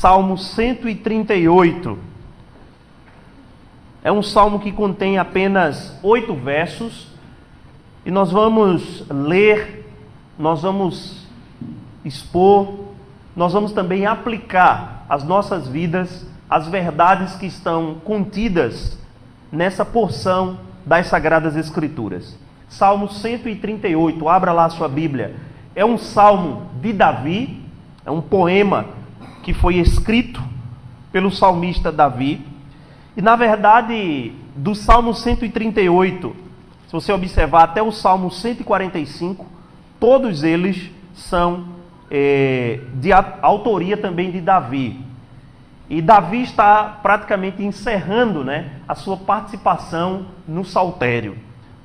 Salmo 138. É um salmo que contém apenas 8 versos. E nós vamos ler, nós vamos expor, nós vamos também aplicar às nossas vidas as verdades que estão contidas nessa porção das Sagradas Escrituras. Salmo 138, abra lá a sua Bíblia. É um salmo de Davi, é um poema que foi escrito pelo salmista Davi. E na verdade, do Salmo 138, se você observar até o Salmo 145, todos eles são de autoria também de Davi. E Davi está praticamente encerrando, a sua participação no saltério.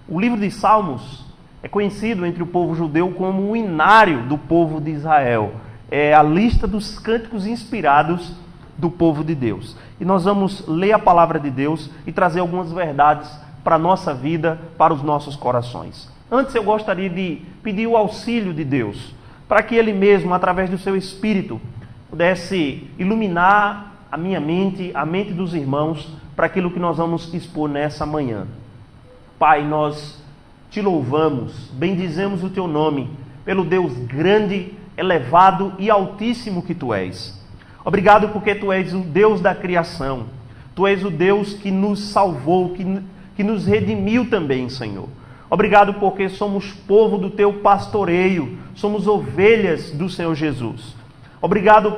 O livro de Salmos é conhecido entre o povo judeu como o inário do povo de Israel. É a lista dos cânticos inspirados do povo de Deus. E nós vamos ler a palavra de Deus e trazer algumas verdades para a nossa vida, para os nossos corações. Antes eu gostaria de pedir o auxílio de Deus, para que Ele mesmo, através do seu Espírito, pudesse iluminar a minha mente, a mente dos irmãos, para aquilo que nós vamos expor nessa manhã. Pai, nós te louvamos, bendizemos o teu nome, pelo Deus grande, elevado e altíssimo que tu és. Obrigado porque tu és o Deus da criação, tu és o Deus que nos salvou, que nos redimiu também, Senhor. Obrigado porque somos povo do teu pastoreio, somos ovelhas do Senhor Jesus. Obrigado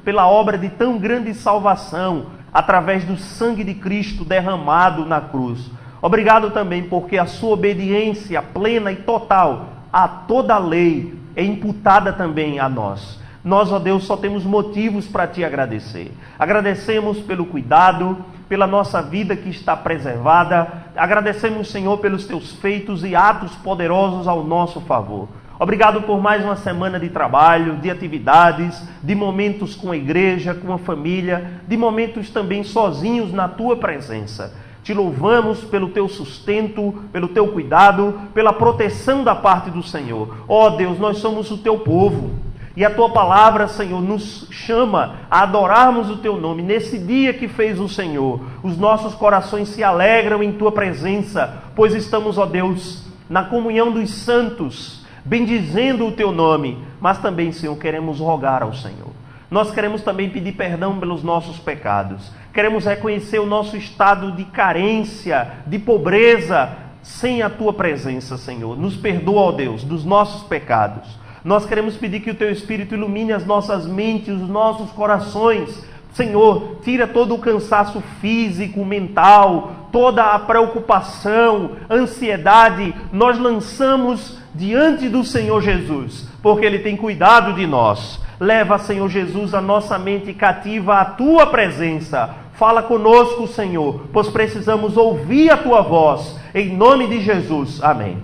pela obra de tão grande salvação, através do sangue de Cristo derramado na cruz. Obrigado também porque a sua obediência plena e total a toda a lei é imputada também a nós. Nós, ó Deus, só temos motivos para te agradecer. Agradecemos pelo cuidado, pela nossa vida que está preservada. Agradecemos, Senhor, pelos teus feitos e atos poderosos ao nosso favor. Obrigado por mais uma semana de trabalho, de atividades, de momentos com a igreja, com a família, de momentos também sozinhos na tua presença. Te louvamos pelo teu sustento, pelo teu cuidado, pela proteção da parte do Senhor. Ó Deus, nós somos o teu povo. E a tua palavra, Senhor, nos chama a adorarmos o teu nome. Nesse dia que fez o Senhor, os nossos corações se alegram em tua presença, pois estamos, ó Deus, na comunhão dos santos, bendizendo o teu nome. Mas também, Senhor, queremos rogar ao Senhor. Nós queremos também pedir perdão pelos nossos pecados. Queremos reconhecer o nosso estado de carência, de pobreza, sem a tua presença, Senhor. Nos perdoa, ó Deus, dos nossos pecados. Nós queremos pedir que o teu Espírito ilumine as nossas mentes, os nossos corações. Senhor, tira todo o cansaço físico, mental, toda a preocupação, ansiedade. Nós lançamos diante do Senhor Jesus, porque Ele tem cuidado de nós. Leva, Senhor Jesus, a nossa mente cativa à tua presença. Fala conosco, Senhor, pois precisamos ouvir a tua voz. Em nome de Jesus. Amém.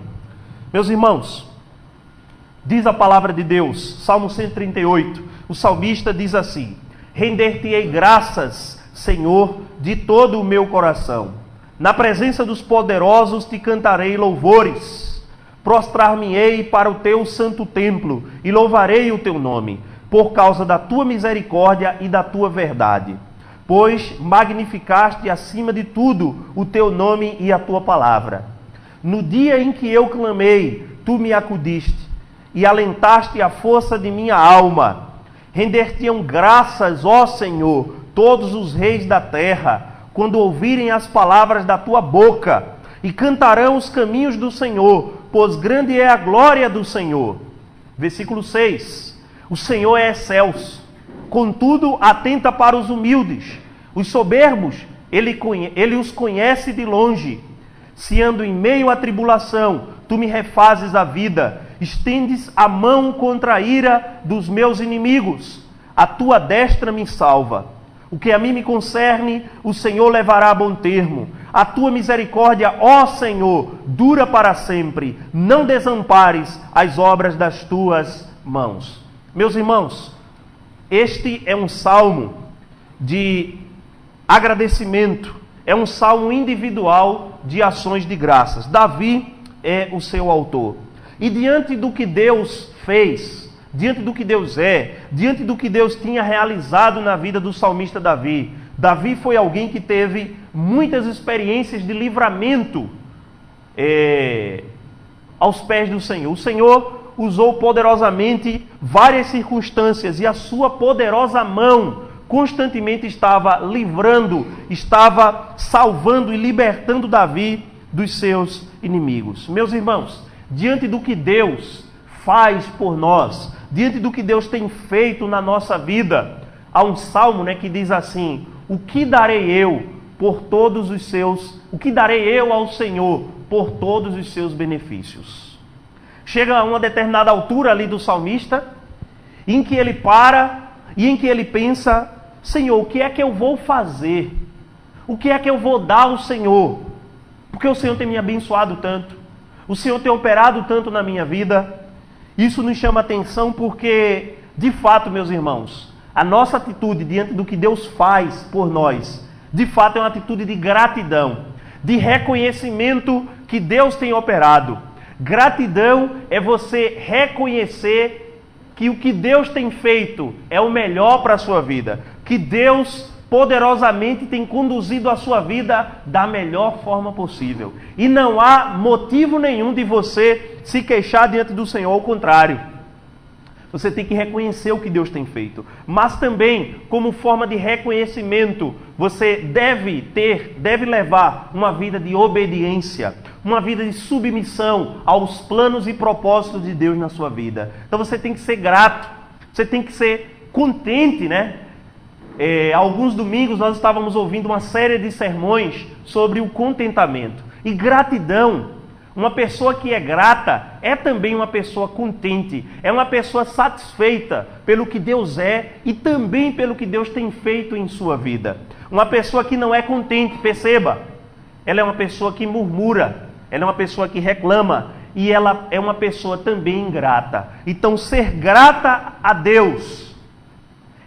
Meus irmãos, diz a palavra de Deus, Salmo 138, o salmista diz assim: render-te-ei graças, Senhor, de todo o meu coração. Na presença dos poderosos te cantarei louvores. Prostrar-me-ei para o teu santo templo e louvarei o teu nome, por causa da tua misericórdia e da tua verdade. Pois magnificaste acima de tudo o teu nome e a tua palavra. No dia em que eu clamei, tu me acudiste e alentaste a força de minha alma. Render-te-ão graças, ó Senhor, todos os reis da terra, quando ouvirem as palavras da tua boca, e cantarão os caminhos do Senhor, pois grande é a glória do Senhor. Versículo 6. O Senhor é excelso, contudo atenta para os humildes. Os soberbos, ele os conhece de longe. Se ando em meio à tribulação, tu me refazes a vida. Estendes a mão contra a ira dos meus inimigos. A tua destra me salva. O que a mim me concerne, o Senhor levará a bom termo. A tua misericórdia, ó Senhor, dura para sempre. Não desampares as obras das tuas mãos. Meus irmãos, este é um salmo de agradecimento. É um salmo individual de ações de graças. Davi é o seu autor. E diante do que Deus fez diante do que Deus é, diante do que Deus tinha realizado na vida do salmista Davi. Davi foi alguém que teve muitas experiências de livramento aos pés do Senhor. O Senhor usou poderosamente várias circunstâncias e a sua poderosa mão constantemente estava livrando, estava salvando e libertando Davi dos seus inimigos. Meus irmãos, diante do que Deus faz por nós, diante do que Deus tem feito na nossa vida, há um salmo, que diz assim: o que darei eu por todos os seus, o que darei eu ao Senhor por todos os seus benefícios? Chega a uma determinada altura ali do salmista, em que ele para e em que ele pensa: Senhor, o que é que eu vou fazer? O que é que eu vou dar ao Senhor? Porque o Senhor tem me abençoado tanto, o Senhor tem operado tanto na minha vida. Isso nos chama atenção porque, de fato, meus irmãos, a nossa atitude diante do que Deus faz por nós, de fato é uma atitude de gratidão, de reconhecimento que Deus tem operado. Gratidão é você reconhecer que o que Deus tem feito é o melhor para a sua vida, que Deus poderosamente tem conduzido a sua vida da melhor forma possível. E não há motivo nenhum de você se queixar diante do Senhor, ao contrário. Você tem que reconhecer o que Deus tem feito. Mas também, como forma de reconhecimento, você deve levar uma vida de obediência, uma vida de submissão aos planos e propósitos de Deus na sua vida. Então você tem que ser grato, você tem que ser contente, alguns domingos nós estávamos ouvindo uma série de sermões sobre o contentamento. E gratidão, uma pessoa que é grata é também uma pessoa contente, é uma pessoa satisfeita pelo que Deus é e também pelo que Deus tem feito em sua vida. Uma pessoa que não é contente, perceba, ela é uma pessoa que murmura, ela é uma pessoa que reclama e ela é uma pessoa também ingrata. Então, ser grata a Deus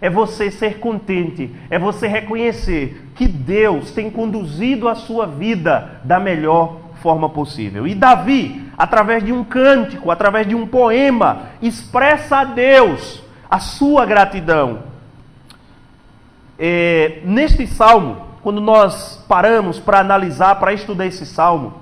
é você ser contente, é você reconhecer que Deus tem conduzido a sua vida da melhor forma possível. E Davi, através de um cântico, através de um poema, expressa a Deus a sua gratidão. Neste salmo, quando nós paramos para analisar, para estudar esse salmo,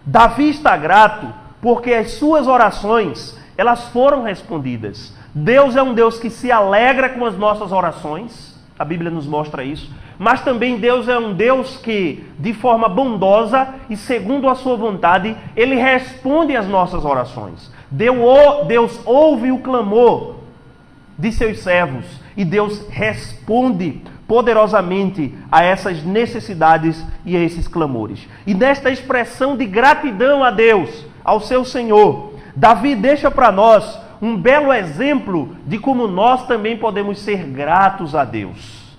Davi está grato porque as suas orações, elas foram respondidas. Deus é um Deus que se alegra com as nossas orações, a Bíblia nos mostra isso, mas também Deus é um Deus que, de forma bondosa e segundo a sua vontade, Ele responde às nossas orações. Deus ouve o clamor de seus servos e Deus responde poderosamente a essas necessidades e a esses clamores. E nesta expressão de gratidão a Deus, ao seu Senhor, Davi deixa para nós um belo exemplo de como nós também podemos ser gratos a Deus.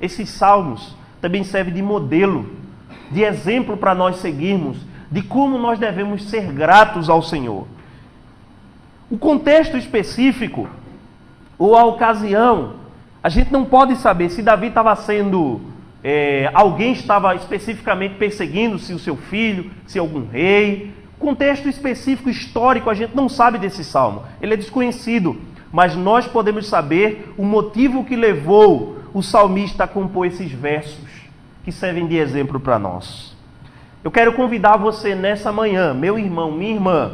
Esses salmos também servem de modelo, de exemplo para nós seguirmos, de como nós devemos ser gratos ao Senhor. O contexto específico, ou a ocasião, a gente não pode saber se Davi estava sendo... alguém estava especificamente perseguindo, se o seu filho, se algum rei. Contexto específico histórico, a gente não sabe desse salmo, ele é desconhecido, mas nós podemos saber o motivo que levou o salmista a compor esses versos, que servem de exemplo para nós. Eu quero convidar você nessa manhã, meu irmão, minha irmã,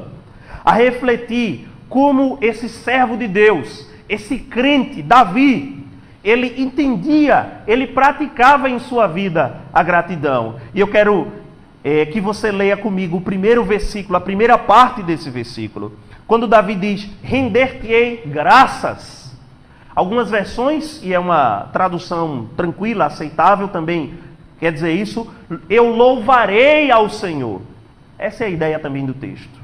a refletir como esse servo de Deus, esse crente, Davi, ele entendia, ele praticava em sua vida a gratidão. E eu quero que você leia comigo o primeiro versículo, a primeira parte desse versículo. Quando Davi diz, render-te-ei graças. Algumas versões, e é uma tradução tranquila, aceitável também, quer dizer isso, eu louvarei ao Senhor. Essa é a ideia também do texto.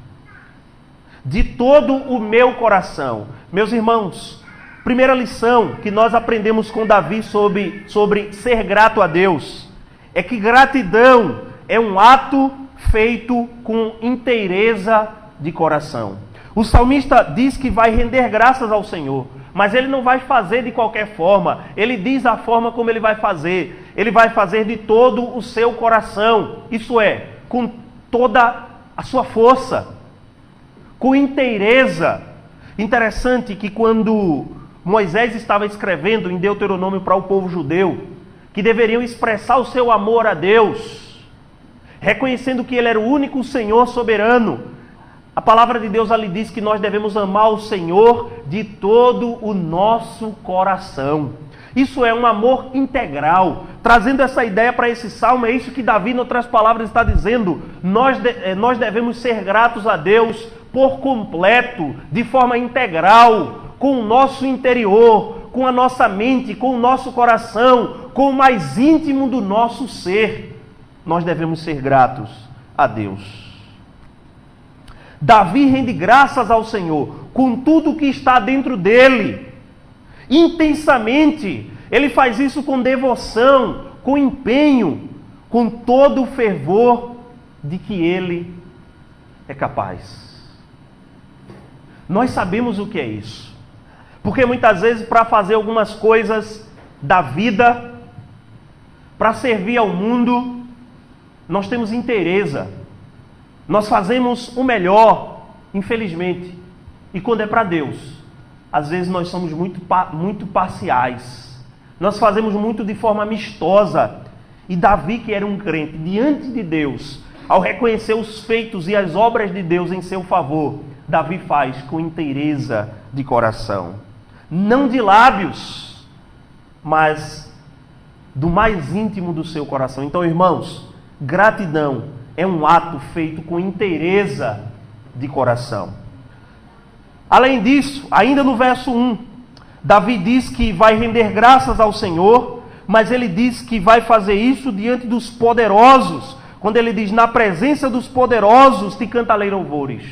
De todo o meu coração. Meus irmãos, primeira lição que nós aprendemos com Davi sobre ser grato a Deus, é que gratidão é um ato feito com inteireza de coração. O salmista diz que vai render graças ao Senhor, mas ele não vai fazer de qualquer forma. Ele diz a forma como ele vai fazer. Ele vai fazer de todo o seu coração. Isso é, com toda a sua força, com inteireza. Interessante que quando Moisés estava escrevendo em Deuteronômio para o povo judeu, que deveriam expressar o seu amor a Deus, reconhecendo que Ele era o único Senhor soberano, a palavra de Deus ali diz que nós devemos amar o Senhor de todo o nosso coração. Isso é um amor integral. Trazendo essa ideia para esse salmo, é isso que Davi, em outras palavras, está dizendo. Nós devemos ser gratos a Deus por completo, de forma integral, com o nosso interior, com a nossa mente, com o nosso coração, com o mais íntimo do nosso ser. Nós devemos ser gratos a Deus. Davi rende graças ao Senhor com tudo que está dentro dele, intensamente. Ele faz isso com devoção, com empenho, com todo o fervor de que ele é capaz. Nós sabemos o que é isso, porque muitas vezes para fazer algumas coisas da vida, para servir ao mundo, nós temos inteireza. Nós fazemos o melhor, infelizmente. E quando é para Deus, às vezes nós somos muito parciais. Nós fazemos muito de forma amistosa. E Davi, que era um crente, diante de Deus, ao reconhecer os feitos e as obras de Deus em seu favor, Davi faz com inteireza de coração. Não de lábios, mas do mais íntimo do seu coração. Então, irmãos, gratidão é um ato feito com inteireza de coração. Além disso, ainda no verso 1, Davi diz que vai render graças ao Senhor, mas ele diz que vai fazer isso diante dos poderosos. Quando ele diz, na presença dos poderosos te cantarei louvores.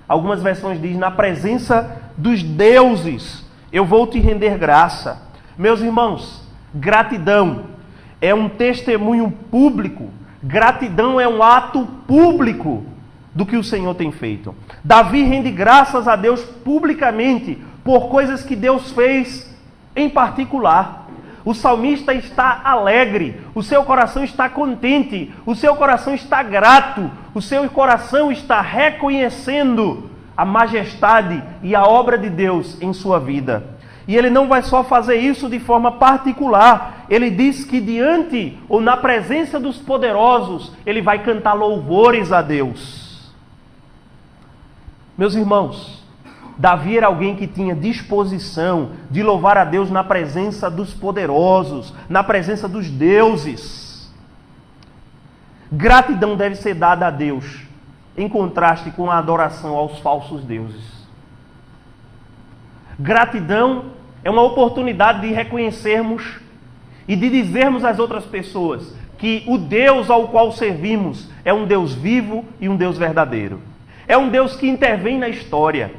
Algumas versões dizem, na presença dos deuses eu vou te render graça. Meus irmãos, gratidão é um testemunho público. Gratidão é um ato público do que o Senhor tem feito. Davi rende graças a Deus publicamente por coisas que Deus fez em particular. O salmista está alegre, o seu coração está contente, o seu coração está grato, o seu coração está reconhecendo a majestade e a obra de Deus em sua vida. E ele não vai só fazer isso de forma particular. Ele diz que diante ou na presença dos poderosos, ele vai cantar louvores a Deus. Meus irmãos, Davi era alguém que tinha disposição de louvar a Deus na presença dos poderosos, na presença dos deuses. Gratidão deve ser dada a Deus, em contraste com a adoração aos falsos deuses. Gratidão é uma oportunidade de reconhecermos e de dizermos às outras pessoas que o Deus ao qual servimos é um Deus vivo e um Deus verdadeiro. É um Deus que intervém na história.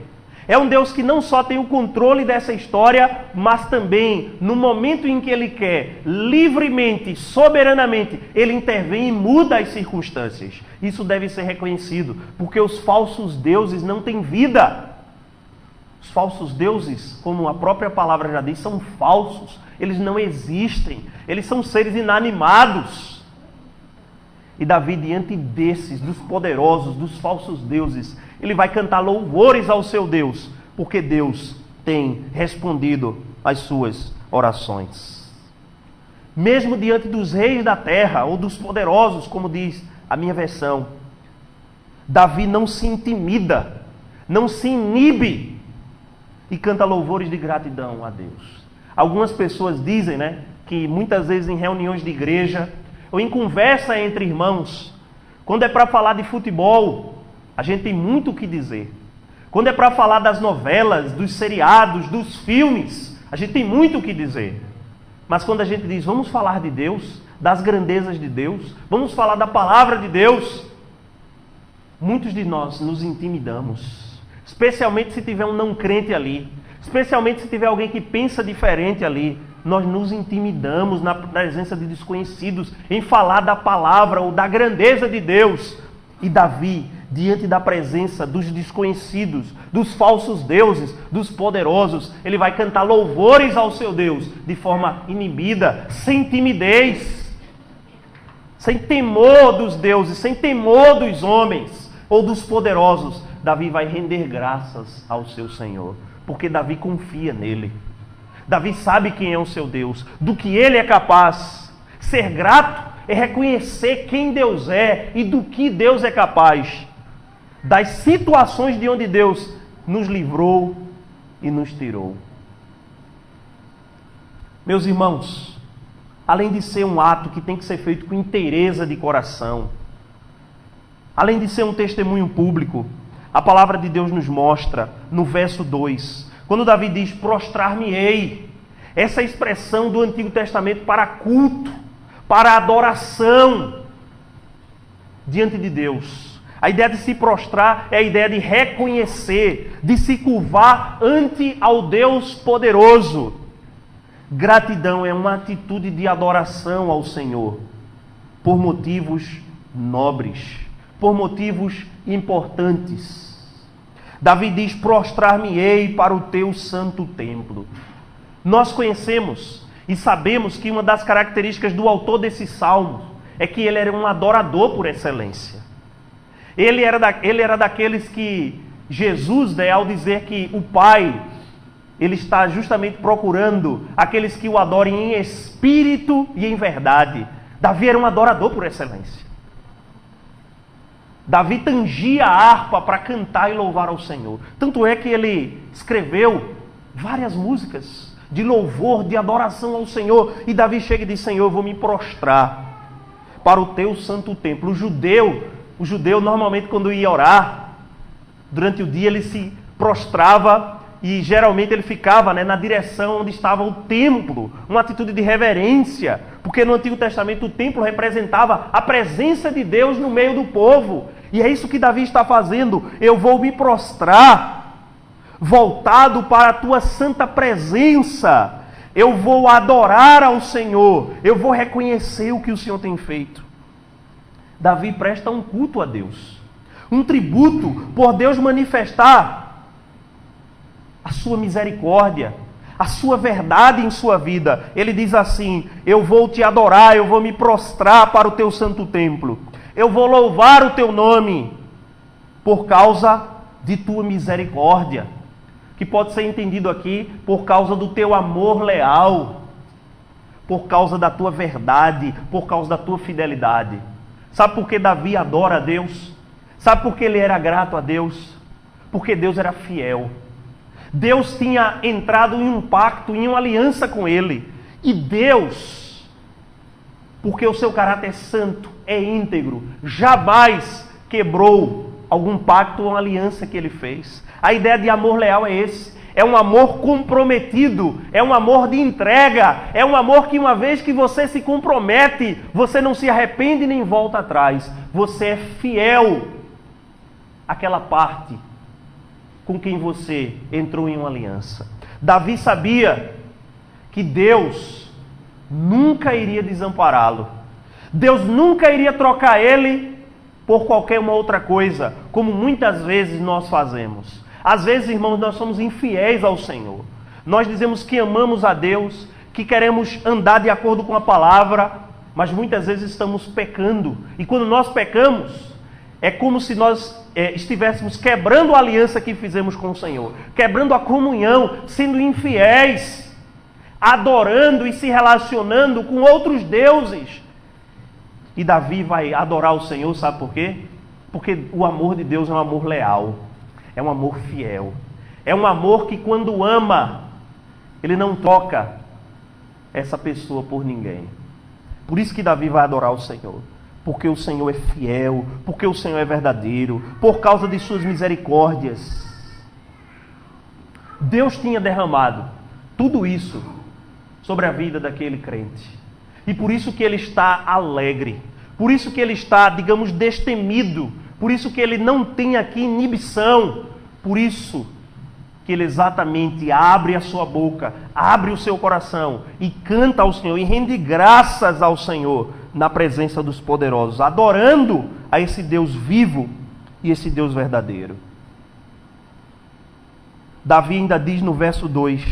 É um Deus que não só tem o controle dessa história, mas também, no momento em que Ele quer, livremente, soberanamente, Ele intervém e muda as circunstâncias. Isso deve ser reconhecido, porque os falsos deuses não têm vida. Os falsos deuses, como a própria palavra já diz, são falsos. Eles não existem. Eles são seres inanimados. E Davi, diante desses, dos poderosos, dos falsos deuses, ele vai cantar louvores ao seu Deus, porque Deus tem respondido às suas orações. Mesmo diante dos reis da terra, ou dos poderosos, como diz a minha versão, Davi não se intimida, não se inibe, e canta louvores de gratidão a Deus. Algumas pessoas dizem, que muitas vezes em reuniões de igreja, ou em conversa entre irmãos, quando é para falar de futebol, a gente tem muito o que dizer. Quando é para falar das novelas, dos seriados, dos filmes, a gente tem muito o que dizer. Mas quando a gente diz, vamos falar de Deus, das grandezas de Deus, vamos falar da palavra de Deus, muitos de nós nos intimidamos. Especialmente se tiver um não crente ali. Especialmente se tiver alguém que pensa diferente ali. Nós nos intimidamos na presença de desconhecidos em falar da palavra ou da grandeza de Deus. E Davi, diante da presença dos desconhecidos, dos falsos deuses, dos poderosos, ele vai cantar louvores ao seu Deus de forma inibida, sem timidez, sem temor dos deuses, sem temor dos homens ou dos poderosos. Davi vai render graças ao seu Senhor, porque Davi confia nele. Davi sabe quem é o seu Deus, do que ele é capaz. Ser grato é reconhecer quem Deus é e do que Deus é capaz, das situações de onde Deus nos livrou e nos tirou. Meus irmãos, além de ser um ato que tem que ser feito com inteireza de coração, além de ser um testemunho público, a palavra de Deus nos mostra no verso 2, quando Davi diz: prostrar-me-ei, essa expressão do Antigo Testamento para culto, para adoração diante de Deus. A ideia de se prostrar é a ideia de reconhecer, de se curvar ante ao Deus poderoso. Gratidão é uma atitude de adoração ao Senhor, por motivos nobres, por motivos importantes. Davi diz: prostrar-me-ei para o teu santo templo. Nós conhecemos e sabemos que uma das características do autor desse salmo é que ele era um adorador por excelência. Ele era daqueles que Jesus, ao dizer que o Pai, ele está justamente procurando aqueles que o adorem em espírito e em verdade. Davi era um adorador por excelência. Davi tangia a harpa para cantar e louvar ao Senhor. Tanto é que ele escreveu várias músicas de louvor, de adoração ao Senhor. E Davi chega e diz: Senhor, eu vou me prostrar para o teu santo templo. O judeu normalmente quando ia orar, durante o dia ele se prostrava e geralmente ele ficava na direção onde estava o templo, uma atitude de reverência, porque no Antigo Testamento o templo representava a presença de Deus no meio do povo. E é isso que Davi está fazendo: eu vou me prostrar, voltado para a tua santa presença, eu vou adorar ao Senhor, eu vou reconhecer o que o Senhor tem feito. Davi presta um culto a Deus, um tributo por Deus manifestar a sua misericórdia, a sua verdade em sua vida. Ele diz assim: eu vou te adorar, eu vou me prostrar para o teu santo templo, eu vou louvar o teu nome por causa de tua misericórdia, que pode ser entendido aqui por causa do teu amor leal, por causa da tua verdade, por causa da tua fidelidade. Sabe por que Davi adora a Deus? Sabe por que ele era grato a Deus? Porque Deus era fiel. Deus tinha entrado em um pacto, em uma aliança com ele. E Deus, porque o seu caráter é santo, é íntegro, jamais quebrou algum pacto ou uma aliança que ele fez. A ideia de amor leal é esse. É um amor comprometido, é um amor de entrega, é um amor que uma vez que você se compromete, você não se arrepende nem volta atrás. Você é fiel àquela parte com quem você entrou em uma aliança. Davi sabia que Deus nunca iria desampará-lo. Deus nunca iria trocar ele por qualquer uma outra coisa, como muitas vezes nós fazemos. Às vezes, irmãos, nós somos infiéis ao Senhor. Nós dizemos que amamos a Deus, que queremos andar de acordo com a palavra, mas muitas vezes estamos pecando. E quando nós pecamos, é como se nós estivéssemos quebrando a aliança que fizemos com o Senhor, quebrando a comunhão, sendo infiéis, adorando e se relacionando com outros deuses. E Davi vai adorar o Senhor, sabe por quê? Porque o amor de Deus é um amor leal. É um amor fiel. É um amor que quando ama, ele não troca essa pessoa por ninguém. Por isso que Davi vai adorar o Senhor. Porque o Senhor é fiel, porque o Senhor é verdadeiro, por causa de suas misericórdias. Deus tinha derramado tudo isso sobre a vida daquele crente. E por isso que ele está alegre. Por isso que ele está, digamos, destemido. Por isso que ele não tem aqui inibição. Por isso que ele exatamente abre a sua boca, abre o seu coração e canta ao Senhor e rende graças ao Senhor na presença dos poderosos, adorando a esse Deus vivo e esse Deus verdadeiro. Davi ainda diz no verso 2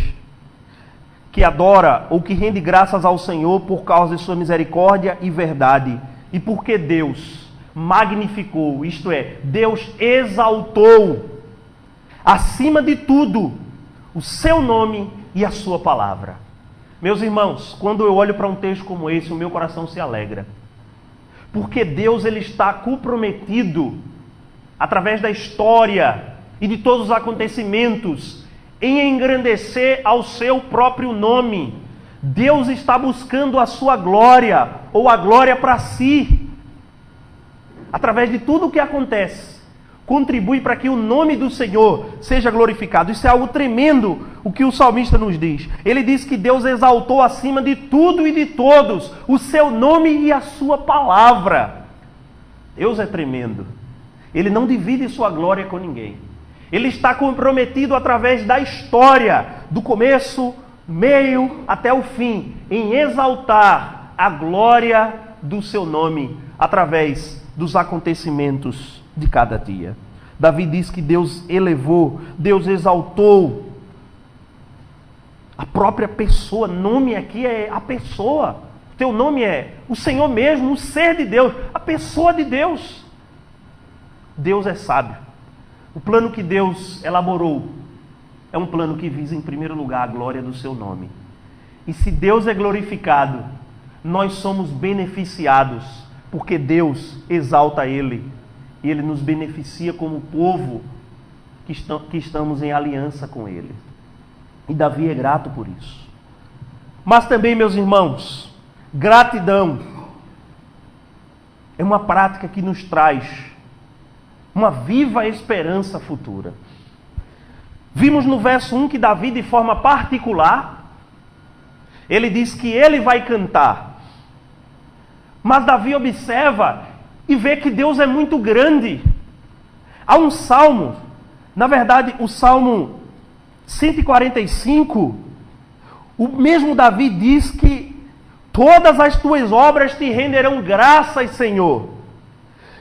que adora ou que rende graças ao Senhor por causa de sua misericórdia e verdade. E porque Deus magnificou, isto é, Deus exaltou acima de tudo o seu nome e a sua palavra. Meus irmãos, quando eu olho para um texto como esse, o meu coração se alegra. Porque Deus ele está comprometido, através da história e de todos os acontecimentos, em engrandecer ao seu próprio nome. Deus está buscando a sua glória, ou a glória para si. Através de tudo o que acontece, contribui para que o nome do Senhor seja glorificado. Isso é algo tremendo, o que o salmista nos diz. Ele diz que Deus exaltou acima de tudo e de todos o seu nome e a sua palavra. Deus é tremendo. Ele não divide sua glória com ninguém. Ele está comprometido através da história, do começo, meio até o fim, em exaltar a glória do seu nome através dos acontecimentos de cada dia. Davi diz que Deus elevou, Deus exaltou a própria pessoa. Nome aqui é a pessoa. O teu nome é o Senhor mesmo, o ser de Deus, a pessoa de Deus. Deus é sábio. O plano que Deus elaborou é um plano que visa em primeiro lugar a glória do seu nome. E se Deus é glorificado, nós somos beneficiados, porque Deus exalta Ele. E Ele nos beneficia como povo que estamos em aliança com Ele. E Davi é grato por isso. Mas também, meus irmãos, gratidão é uma prática que nos traz uma viva esperança futura. Vimos no verso 1 que Davi, de forma particular, ele diz que ele vai cantar. Mas Davi observa e vê que Deus é muito grande. Há um salmo, na verdade o Salmo 145, o mesmo Davi diz que todas as tuas obras te renderão graças, Senhor,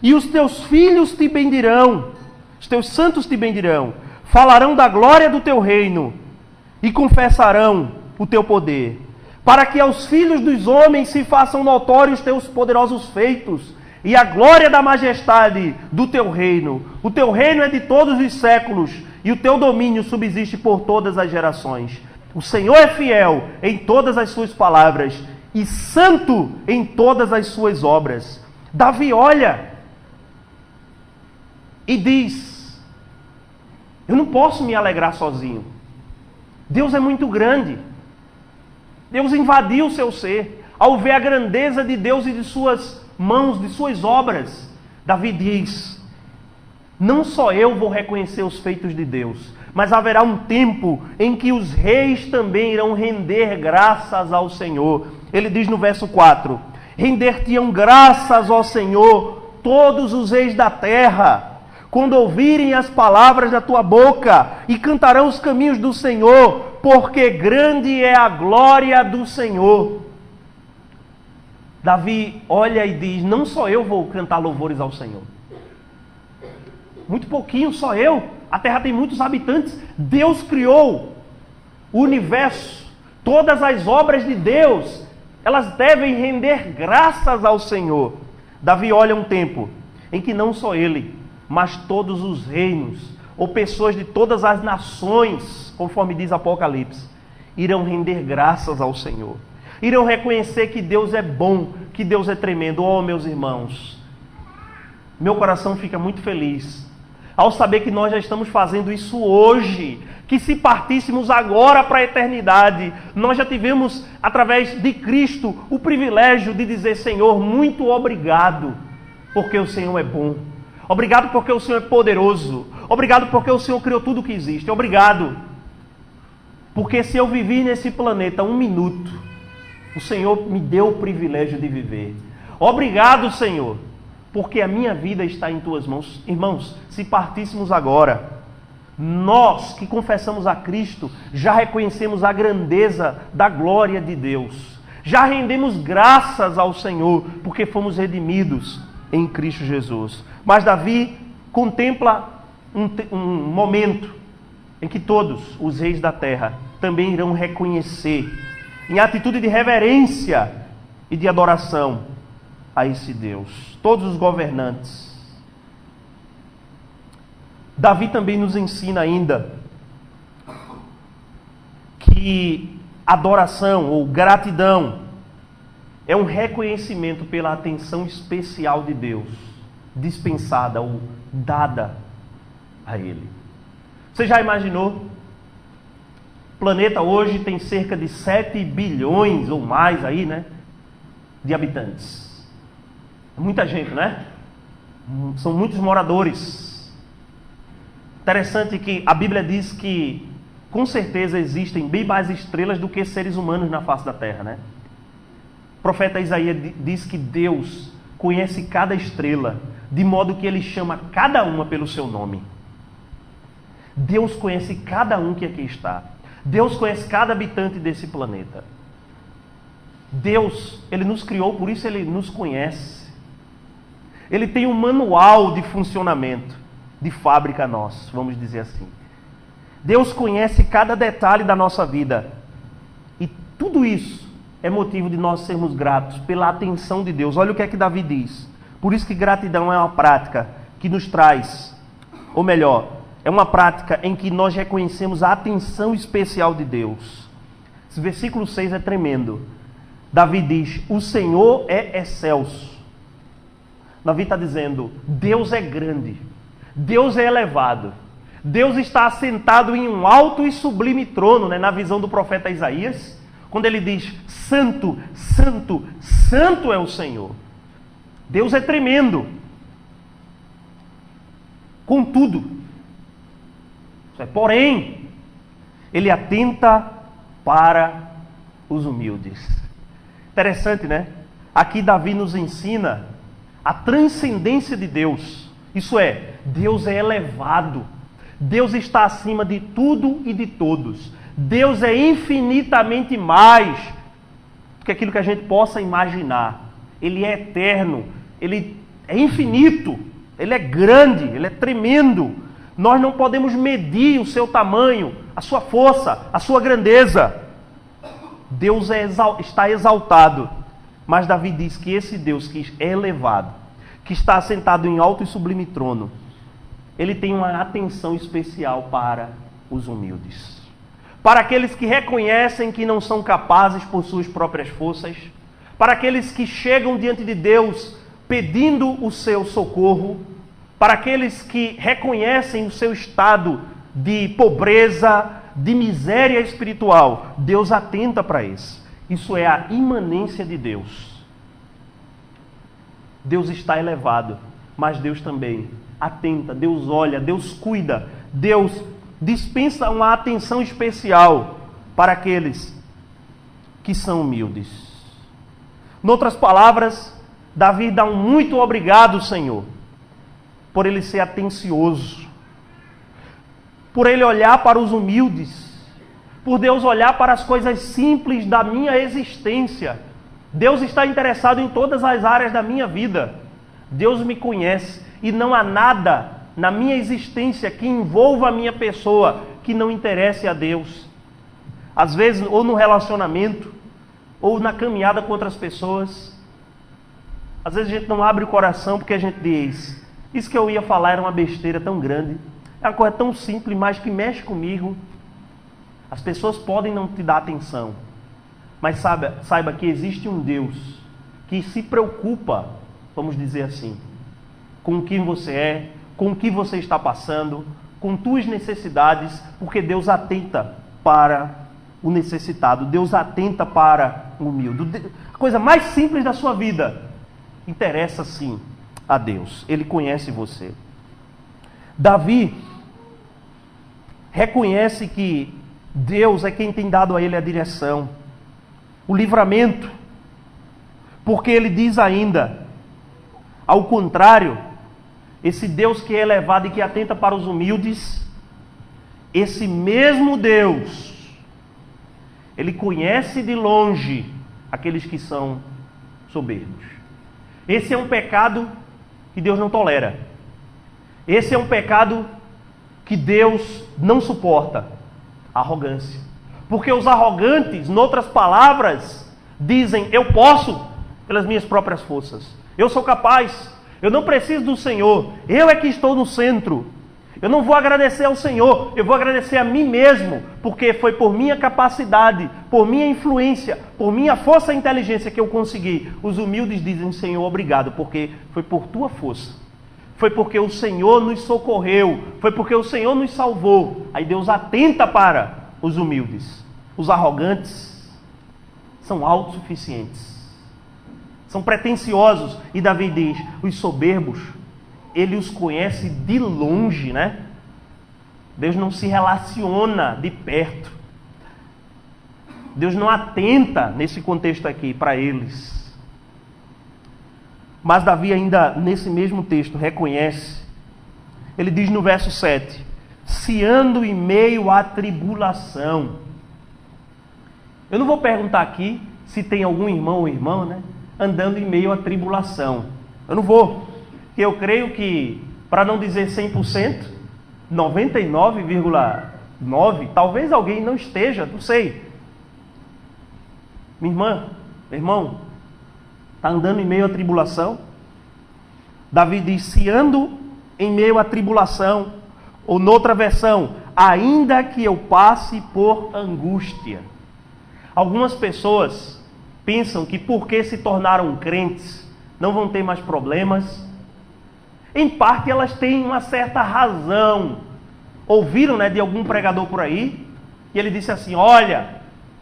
e os teus filhos te bendirão, os teus santos te bendirão, falarão da glória do teu reino e confessarão o teu poder, para que aos filhos dos homens se façam notórios os teus poderosos feitos e a glória da majestade do teu reino. O teu reino é de todos os séculos e o teu domínio subsiste por todas as gerações. O Senhor é fiel em todas as suas palavras e santo em todas as suas obras. Davi olha e diz: eu não posso me alegrar sozinho. Deus é muito grande. Deus invadiu o seu ser. Ao ver a grandeza de Deus e de suas mãos, de suas obras, Davi diz: não só eu vou reconhecer os feitos de Deus, mas haverá um tempo em que os reis também irão render graças ao Senhor. Ele diz no verso 4: render-te-ão graças ao Senhor todos os reis da terra, quando ouvirem as palavras da tua boca, e cantarão os caminhos do Senhor, porque grande é a glória do Senhor. Davi olha e diz: não só eu vou cantar louvores ao Senhor. Muito pouquinho, só eu. A terra tem muitos habitantes. Deus criou o universo. Todas as obras de Deus, elas devem render graças ao Senhor. Davi olha um tempo em que não só ele, mas todos os reinos, ou pessoas de todas as nações, conforme diz Apocalipse, irão render graças ao Senhor. Irão reconhecer que Deus é bom, que Deus é tremendo. Oh, meus irmãos, meu coração fica muito feliz ao saber que nós já estamos fazendo isso hoje, que se partíssemos agora para a eternidade, nós já tivemos, através de Cristo, o privilégio de dizer: Senhor, muito obrigado, porque o Senhor é bom. Obrigado porque o Senhor é poderoso. Obrigado porque o Senhor criou tudo o que existe. Obrigado, porque se eu vivi nesse planeta 1 minuto, o Senhor me deu o privilégio de viver. Obrigado, Senhor, porque a minha vida está em tuas mãos. Irmãos, se partíssemos agora, nós que confessamos a Cristo, já reconhecemos a grandeza da glória de Deus. Já rendemos graças ao Senhor, porque fomos redimidos em Cristo Jesus. Mas Davi contempla um momento em que todos os reis da terra também irão reconhecer, em atitude de reverência e de adoração, a esse Deus, todos os governantes. Davi também nos ensina ainda que adoração ou gratidão é um reconhecimento pela atenção especial de Deus, dispensada ou dada a Ele. Você já imaginou? O planeta hoje tem cerca de 7 bilhões ou mais aí, né, de habitantes. Muita gente, né? São muitos moradores. Interessante que a Bíblia diz que com certeza existem bem mais estrelas do que seres humanos na face da terra, né? O profeta Isaías diz que Deus conhece cada estrela, de modo que Ele chama cada uma pelo seu nome. Deus conhece cada um que aqui está. Deus conhece cada habitante desse planeta. Deus, Ele nos criou, por isso Ele nos conhece. Ele tem um manual de funcionamento, de fábrica nosso, vamos dizer assim. Deus conhece cada detalhe da nossa vida. E tudo isso é motivo de nós sermos gratos pela atenção de Deus. Olha o que é que Davi diz. Por isso que gratidão é uma prática que nos traz, ou melhor, é uma prática em que nós reconhecemos a atenção especial de Deus. Esse versículo 6 é tremendo. Davi diz, o Senhor é excelso. Davi está dizendo, Deus é grande, Deus é elevado, Deus está assentado em um alto e sublime trono, né? Na visão do profeta Isaías, quando ele diz, santo, santo, santo é o Senhor. Deus é tremendo. Contudo, porém, Ele atenta para os humildes. Interessante, né? Aqui Davi nos ensina a transcendência de Deus. Isso é, Deus é elevado. Deus está acima de tudo e de todos. Deus é infinitamente mais do que aquilo que a gente possa imaginar. Ele é eterno, Ele é infinito, Ele é grande, Ele é tremendo. Nós não podemos medir o seu tamanho, a sua força, a sua grandeza. Deus está exaltado. Mas Davi diz que esse Deus que é elevado, que está assentado em alto e sublime trono, Ele tem uma atenção especial para os humildes. Para aqueles que reconhecem que não são capazes por suas próprias forças. Para aqueles que chegam diante de Deus pedindo o seu socorro. Para aqueles que reconhecem o seu estado de pobreza, de miséria espiritual, Deus atenta para isso. Isso é a imanência de Deus. Deus está elevado, mas Deus também atenta, Deus olha, Deus cuida, Deus dispensa uma atenção especial para aqueles que são humildes. Em outras palavras, Davi dá um muito obrigado, Senhor, por ele ser atencioso, por ele olhar para os humildes, por Deus olhar para as coisas simples da minha existência. Deus está interessado em todas as áreas da minha vida. Deus me conhece e não há nada na minha existência que envolva a minha pessoa que não interesse a Deus. Às vezes, ou no relacionamento, ou na caminhada com outras pessoas. Às vezes a gente não abre o coração porque a gente diz, isso que eu ia falar era uma besteira tão grande, é uma coisa tão simples, mas que mexe comigo. As pessoas podem não te dar atenção, mas saiba que existe um Deus que se preocupa, vamos dizer assim, com quem você é, com o que você está passando, com tuas necessidades, porque Deus atenta para o necessitado, Deus atenta para o humilde. A coisa mais simples da sua vida interessa sim a Deus, Ele conhece você. Davi reconhece que Deus é quem tem dado a ele a direção, o livramento, porque ele diz ainda, ao contrário, esse Deus que é elevado e que atenta para os humildes, esse mesmo Deus, Ele conhece de longe aqueles que são soberbos. Esse é um pecado que Deus não tolera. Esse é um pecado que Deus não suporta, a arrogância. Porque os arrogantes, em outras palavras, dizem, eu posso pelas minhas próprias forças. Eu sou capaz. Eu não preciso do Senhor. Eu é que estou no centro. Eu não vou agradecer ao Senhor, eu vou agradecer a mim mesmo, porque foi por minha capacidade, por minha influência, por minha força e inteligência que eu consegui. Os humildes dizem, Senhor, obrigado, porque foi por tua força. Foi porque o Senhor nos socorreu, foi porque o Senhor nos salvou. Aí Deus atenta para os humildes. Os arrogantes são autossuficientes, são pretensiosos. E Davi diz, os soberbos, Ele os conhece de longe, né? Deus não se relaciona de perto. Deus não atenta nesse contexto aqui para eles. Mas Davi ainda nesse mesmo texto reconhece. Ele diz no verso 7, se ando em meio à tribulação. Eu não vou perguntar aqui se tem algum irmão ou irmã, né, andando em meio à tribulação. Eu não vou. Eu creio que, para não dizer 100%, 99,9%, talvez alguém não esteja, não sei. Minha irmã, meu irmão, está andando em meio à tribulação? Davi diz, se ando em meio à tribulação, ou noutra versão, ainda que eu passe por angústia. Algumas pessoas pensam que porque se tornaram crentes, não vão ter mais problemas. Em parte elas têm uma certa razão. Ouviram, né, de algum pregador por aí, e ele disse assim, olha,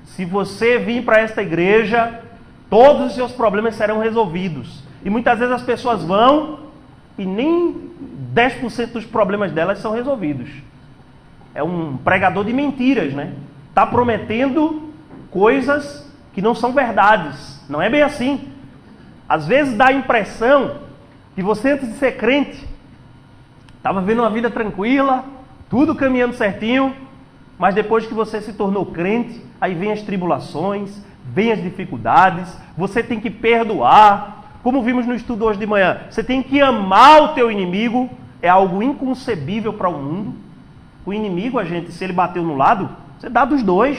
se você vir para esta igreja, todos os seus problemas serão resolvidos. E muitas vezes as pessoas vão e nem 10% dos problemas delas são resolvidos. É um pregador de mentiras, né? Está prometendo coisas que não são verdades. Não é bem assim. Às vezes dá a impressão que você, antes de ser crente, estava vivendo uma vida tranquila, tudo caminhando certinho, mas depois que você se tornou crente, aí vem as tribulações, vem as dificuldades, você tem que perdoar. Como vimos no estudo hoje de manhã, você tem que amar o teu inimigo, é algo inconcebível para o mundo. O inimigo, se ele bateu no lado, você dá dos dois,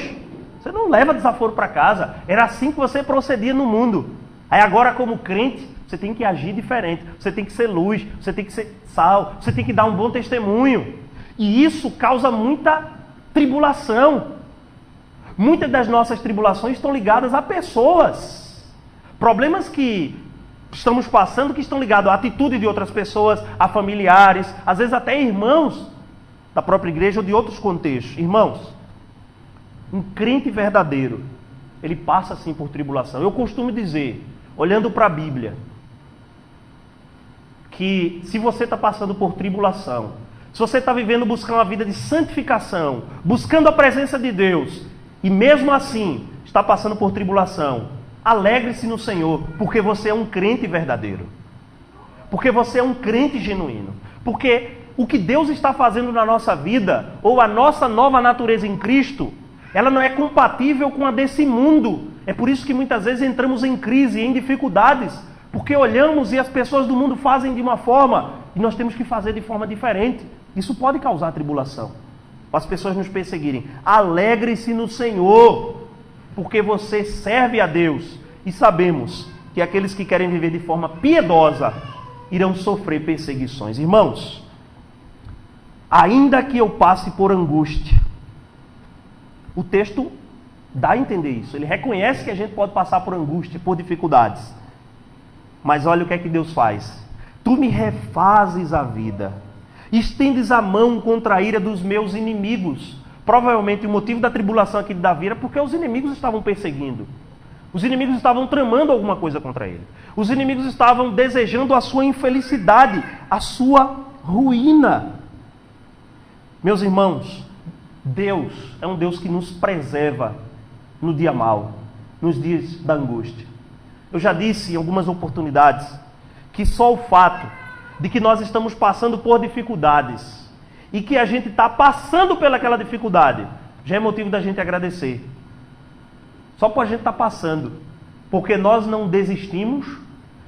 você não leva desaforo para casa. Era assim que você procedia no mundo. Aí agora, como crente, você tem que agir diferente, você tem que ser luz, você tem que ser sal, você tem que dar um bom testemunho. E isso causa muita tribulação. Muitas das nossas tribulações estão ligadas a pessoas. Problemas que estamos passando que estão ligados à atitude de outras pessoas, a familiares, às vezes até irmãos da própria igreja ou de outros contextos. Irmãos, um crente verdadeiro, ele passa sim por tribulação. Eu costumo dizer, olhando para a Bíblia, que se você está passando por tribulação, se você está vivendo buscando uma vida de santificação, buscando a presença de Deus, e mesmo assim está passando por tribulação, alegre-se no Senhor, porque você é um crente verdadeiro. Porque você é um crente genuíno. Porque o que Deus está fazendo na nossa vida, ou a nossa nova natureza em Cristo, ela não é compatível com a desse mundo. É por isso que muitas vezes entramos em crise, em dificuldades, porque olhamos e as pessoas do mundo fazem de uma forma, e nós temos que fazer de forma diferente. Isso pode causar tribulação, as pessoas nos perseguirem. Alegre-se no Senhor, porque você serve a Deus, e sabemos que aqueles que querem viver de forma piedosa irão sofrer perseguições. Irmãos, ainda que eu passe por angústia, o texto dá a entender isso. Ele reconhece que a gente pode passar por angústia, por dificuldades. Mas olha o que é que Deus faz. Tu me refazes a vida, estendes a mão contra a ira dos meus inimigos. Provavelmente o motivo da tribulação aqui de Davi era porque os inimigos estavam perseguindo. Os inimigos estavam tramando alguma coisa contra ele. Os inimigos estavam desejando a sua infelicidade, a sua ruína. Meus irmãos, Deus é um Deus que nos preserva no dia mau, nos dias da angústia. Eu já disse em algumas oportunidades que só o fato de que nós estamos passando por dificuldades e que a gente está passando pelaquela dificuldade já é motivo da gente agradecer. Só por a gente estar passando, porque nós não desistimos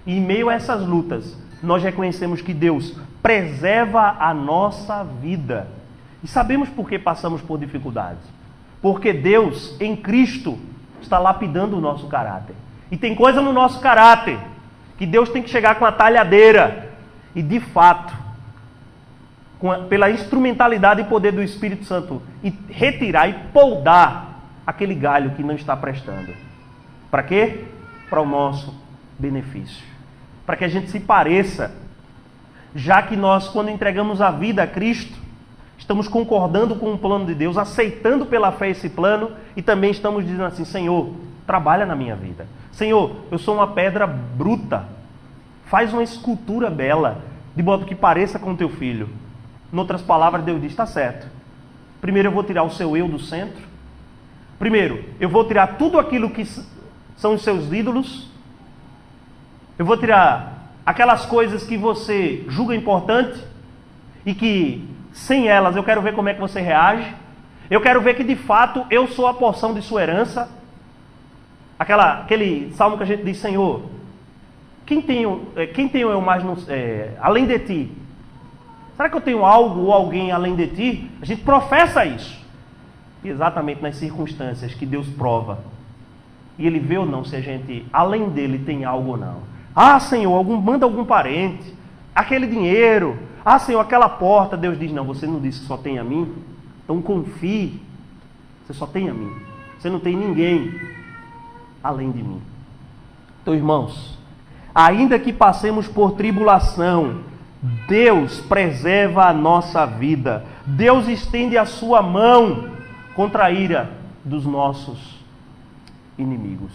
e em meio a essas lutas nós reconhecemos que Deus preserva a nossa vida. E sabemos por que passamos por dificuldades. Porque Deus, em Cristo, está lapidando o nosso caráter. E tem coisa no nosso caráter que Deus tem que chegar com a talhadeira e, de fato, pela instrumentalidade e poder do Espírito Santo, e retirar e poldar aquele galho que não está prestando. Para quê? Para o nosso benefício. Para que a gente se pareça, já que nós, quando entregamos a vida a Cristo, estamos concordando com o plano de Deus, aceitando pela fé esse plano, e também estamos dizendo assim: Senhor, trabalha na minha vida. Senhor, eu sou uma pedra bruta, faz uma escultura bela, de modo que pareça com teu filho. Em outras palavras, Deus diz: está certo. Primeiro eu vou tirar o seu eu do centro. Primeiro, eu vou tirar tudo aquilo que são os seus ídolos. Eu vou tirar aquelas coisas que você julga importante e que, sem elas, eu quero ver como é que você reage. Eu quero ver que, de fato, eu sou a porção de sua herança. Aquele salmo que a gente diz: Senhor, quem tenho eu mais além de ti? Será que eu tenho algo ou alguém além de ti? A gente professa isso. E exatamente nas circunstâncias que Deus prova. E Ele vê ou não se a gente, além dele, tem algo ou não. Ah, Senhor, manda algum parente. Aquele dinheiro. Ah, Senhor, aquela porta. Deus diz: não, você não disse que só tem a mim. Então confie. Você só tem a mim. Você não tem ninguém além de mim. Então, irmãos, ainda que passemos por tribulação, Deus preserva a nossa vida. Deus estende a sua mão contra a ira dos nossos inimigos.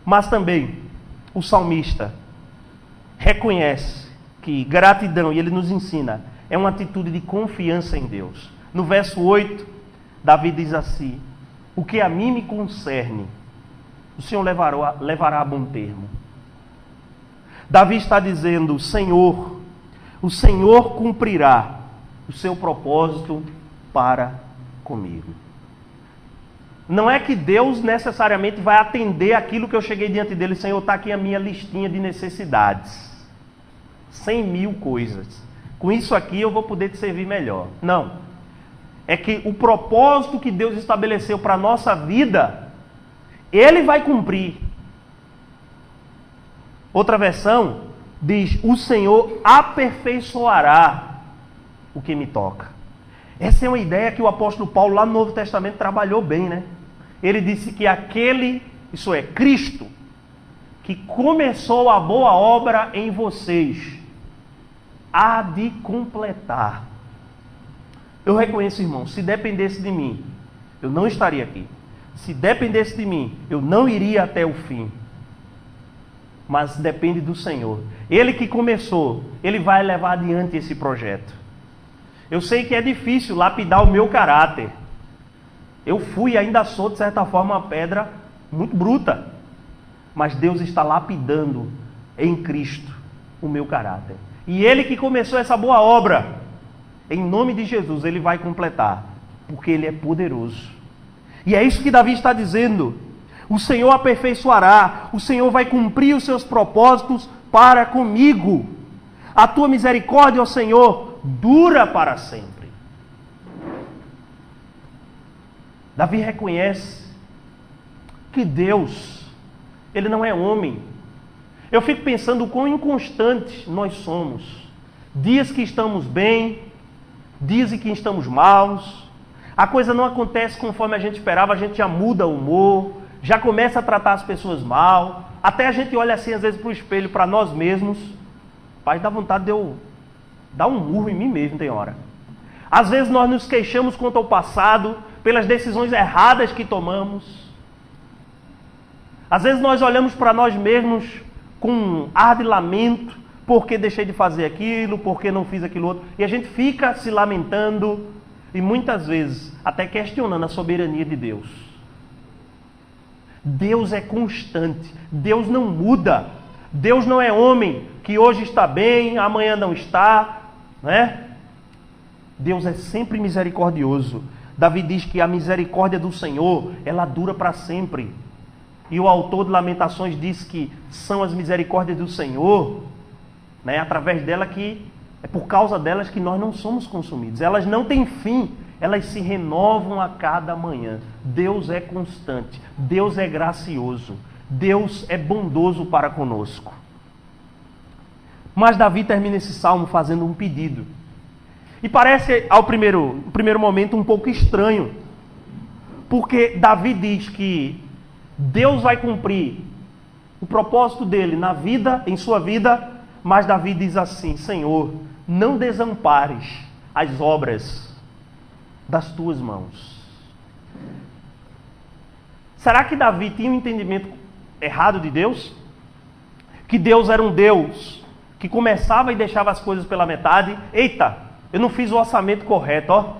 Mas também o salmista reconhece que gratidão, e ele nos ensina, é uma atitude de confiança em Deus. No verso 8, Davi diz assim: o que a mim me concerne, o Senhor levará a bom termo. Davi está dizendo: Senhor, o Senhor cumprirá o seu propósito para comigo. Não é que Deus necessariamente vai atender aquilo que eu cheguei diante dele: Senhor, está aqui a minha listinha de necessidades, 100.000 coisas, com isso aqui eu vou poder te servir melhor. Não, é que o propósito que Deus estabeleceu para a nossa vida, Ele vai cumprir. Outra versão diz: o Senhor aperfeiçoará o que me toca. Essa é uma ideia que o apóstolo Paulo, lá no Novo Testamento, trabalhou bem, né? Ele disse que aquele, isso é, Cristo, que começou a boa obra em vocês, há de completar. Eu reconheço, irmão, se dependesse de mim, eu não estaria aqui. Se dependesse de mim, eu não iria até o fim. Mas depende do Senhor. Ele que começou, Ele vai levar adiante esse projeto. Eu sei que é difícil lapidar o meu caráter. Eu fui e ainda sou, de certa forma, uma pedra muito bruta. Mas Deus está lapidando em Cristo o meu caráter. E Ele que começou essa boa obra, em nome de Jesus, Ele vai completar. Porque Ele é poderoso. E é isso que Davi está dizendo. O Senhor aperfeiçoará, o Senhor vai cumprir os seus propósitos para comigo. A tua misericórdia, ó Senhor, dura para sempre. Davi reconhece que Deus, Ele não é homem. Eu fico pensando o quão inconstantes nós somos. Dias que estamos bem, dias em que estamos maus. A coisa não acontece conforme a gente esperava, a gente já muda o humor, já começa a tratar as pessoas mal, até a gente olha assim às vezes para o espelho, para nós mesmos, pai, dá vontade de eu dar um murro em mim mesmo, tem hora. Às vezes nós nos queixamos quanto ao passado, pelas decisões erradas que tomamos. Às vezes nós olhamos para nós mesmos com um ar de lamento, porque deixei de fazer aquilo, porque não fiz aquilo outro, e a gente fica se lamentando, e muitas vezes até questionando a soberania de Deus. Deus é constante, Deus não muda, Deus não é homem que hoje está bem, amanhã não está, né? Deus é sempre misericordioso. Davi diz que a misericórdia do Senhor, ela dura para sempre. E o autor de Lamentações diz que são as misericórdias do Senhor, né? Através dela que, é por causa delas que nós não somos consumidos. Elas não têm fim. Elas se renovam a cada manhã. Deus é constante. Deus é gracioso. Deus é bondoso para conosco. Mas Davi termina esse salmo fazendo um pedido. E parece, ao primeiro momento, um pouco estranho. Porque Davi diz que Deus vai cumprir o propósito dele na vida, em sua vida, mas Davi diz assim: Senhor, não desampares as obras das tuas mãos. Será que Davi tinha um entendimento errado de Deus? Que Deus era um Deus que começava e deixava as coisas pela metade? Eita, eu não fiz o orçamento correto, ó.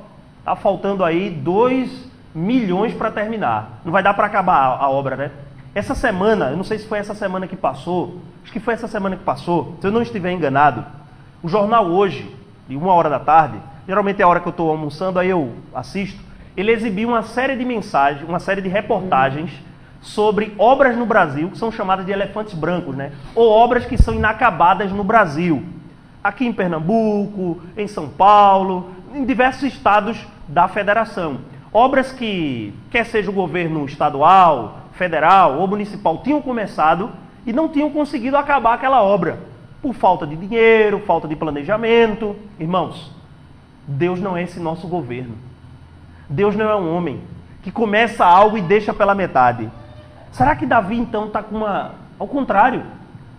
Tá faltando aí 2 milhões para terminar. Não vai dar para acabar a obra, né? Essa semana, eu não sei se foi essa semana que passou, acho que foi essa semana que passou, se eu não estiver enganado, o jornal Hoje, de 1h da tarde, geralmente é a hora que eu estou almoçando, aí eu assisto, ele exibiu uma série de mensagens, uma série de reportagens sobre obras no Brasil, que são chamadas de elefantes brancos, né? Ou obras que são inacabadas no Brasil. Aqui em Pernambuco, em São Paulo, em diversos estados da federação. Obras que, quer seja o governo estadual, federal ou municipal, tinham começado e não tinham conseguido acabar aquela obra. Por falta de dinheiro, falta de planejamento. Irmãos, Deus não é esse nosso governo. Deus não é um homem que começa algo e deixa pela metade. Será que Davi então está com uma... Ao contrário,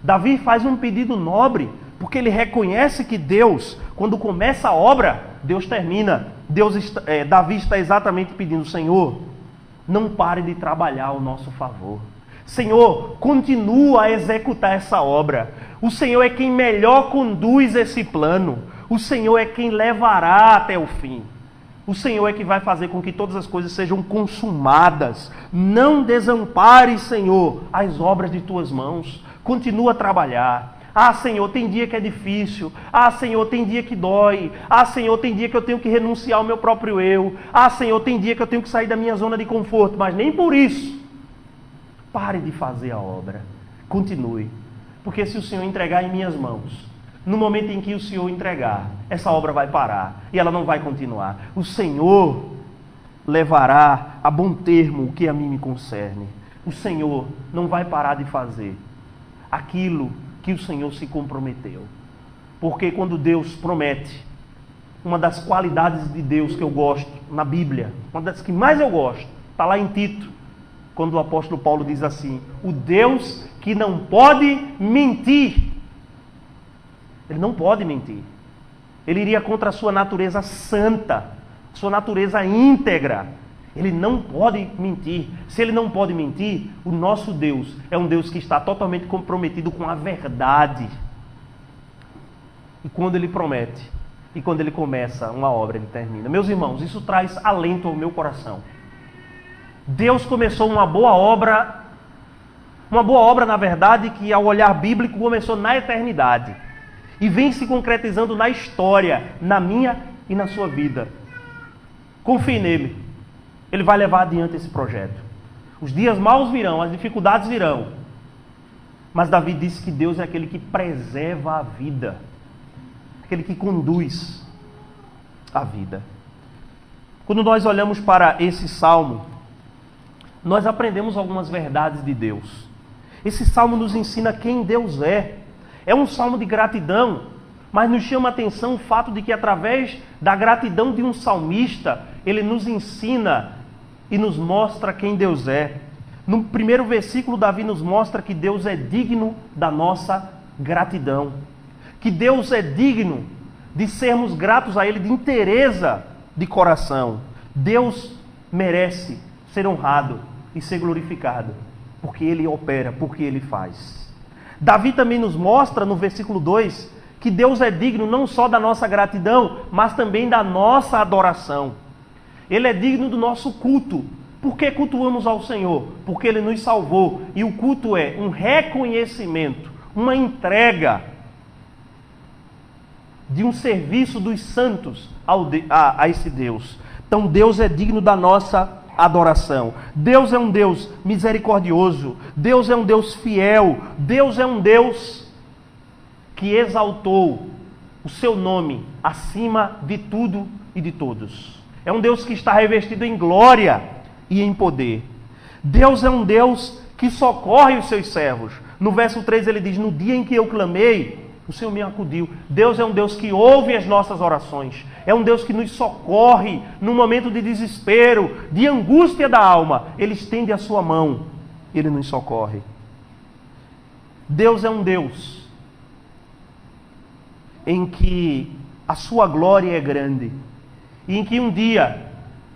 Davi faz um pedido nobre, porque ele reconhece que Deus, quando começa a obra, Deus termina. Davi está exatamente pedindo: Senhor, não pare de trabalhar ao nosso favor. Senhor, continua a executar essa obra. O Senhor é quem melhor conduz esse plano. O Senhor é quem levará até o fim. O Senhor é que vai fazer com que todas as coisas sejam consumadas. Não desampares, Senhor, as obras de tuas mãos. Continua a trabalhar. Ah, Senhor, tem dia que é difícil. Ah, Senhor, tem dia que dói. Ah, Senhor, tem dia que eu tenho que renunciar ao meu próprio eu. Ah, Senhor, tem dia que eu tenho que sair da minha zona de conforto. Mas nem por isso pare de fazer a obra. Continue. Porque se o Senhor entregar em minhas mãos, no momento em que o Senhor entregar, essa obra vai parar e ela não vai continuar. O Senhor levará a bom termo o que a mim me concerne. O Senhor não vai parar de fazer aquilo que o Senhor se comprometeu. Porque quando Deus promete, uma das qualidades de Deus que eu gosto na Bíblia, uma das que mais eu gosto, está lá em Tito, quando o apóstolo Paulo diz assim: o Deus que não pode mentir. Ele não pode mentir. Ele iria contra a sua natureza santa, sua natureza íntegra. Ele não pode mentir. Se ele não pode mentir, o nosso Deus é um Deus que está totalmente comprometido com a verdade. E quando ele promete, e quando ele começa uma obra, ele termina. Meus irmãos, isso traz alento ao meu coração. Deus começou uma boa obra, na verdade, que ao olhar bíblico começou na eternidade. E vem se concretizando na história, na minha e na sua vida. Confie nele. Ele vai levar adiante esse projeto. Os dias maus virão, as dificuldades virão. Mas Davi disse que Deus é aquele que preserva a vida. Aquele que conduz a vida. Quando nós olhamos para esse salmo, nós aprendemos algumas verdades de Deus. Esse salmo nos ensina quem Deus é. É um salmo de gratidão, mas nos chama a atenção o fato de que através da gratidão de um salmista, ele nos ensina e nos mostra quem Deus é. No primeiro versículo, Davi nos mostra que Deus é digno da nossa gratidão. Que Deus é digno de sermos gratos a Ele de inteireza de coração. Deus merece ser honrado e ser glorificado, porque Ele opera, porque Ele faz. Davi também nos mostra no versículo 2 que Deus é digno não só da nossa gratidão, mas também da nossa adoração. Ele é digno do nosso culto. Por que cultuamos ao Senhor? Porque Ele nos salvou. E o culto é um reconhecimento, uma entrega de um serviço dos santos a esse Deus. Então Deus é digno da nossa adoração. Deus é um Deus misericordioso. Deus é um Deus fiel. Deus é um Deus que exaltou o seu nome acima de tudo e de todos. É um Deus que está revestido em glória e em poder. Deus é um Deus que socorre os seus servos. No verso 3 ele diz: no dia em que eu clamei, o Senhor me acudiu. Deus é um Deus que ouve as nossas orações. É um Deus que nos socorre no momento de desespero, de angústia da alma. Ele estende a sua mão, Ele nos socorre. Deus é um Deus em que a sua glória é grande. E em que um dia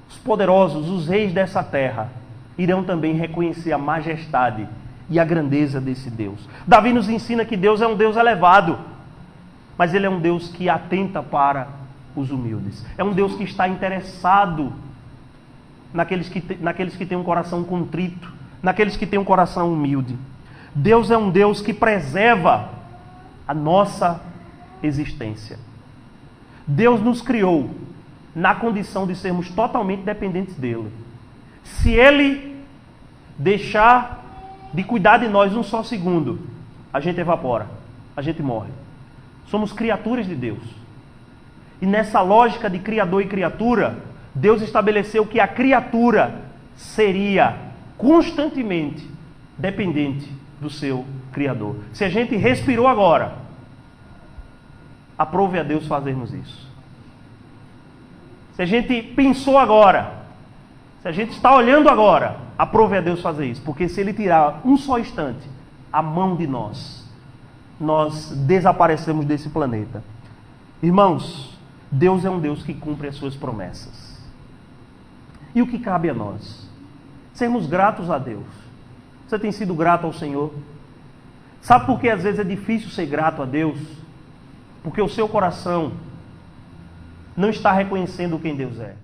os poderosos, os reis dessa terra, irão também reconhecer a majestade e a grandeza desse Deus. Davi nos ensina que Deus é um Deus elevado, mas Ele é um Deus que atenta para os humildes. É um Deus que está interessado naqueles que têm um coração contrito, naqueles que têm um coração humilde. Deus é um Deus que preserva a nossa existência. Deus nos criou na condição de sermos totalmente dependentes dEle. Se Ele deixar de cuidar de nós um só segundo, a gente evapora, a gente morre. Somos criaturas de Deus. E nessa lógica de criador e criatura, Deus estabeleceu que a criatura seria constantemente dependente do seu Criador. Se a gente respirou agora, aprove a Deus fazermos isso. Se a gente pensou agora, se a gente está olhando agora, aprove a Deus fazer isso. Porque se Ele tirar um só instante a mão de nós, nós desaparecemos desse planeta. Irmãos, Deus é um Deus que cumpre as suas promessas. E o que cabe a nós? Sermos gratos a Deus. Você tem sido grato ao Senhor? Sabe por que às vezes é difícil ser grato a Deus? Porque o seu coração não está reconhecendo quem Deus é.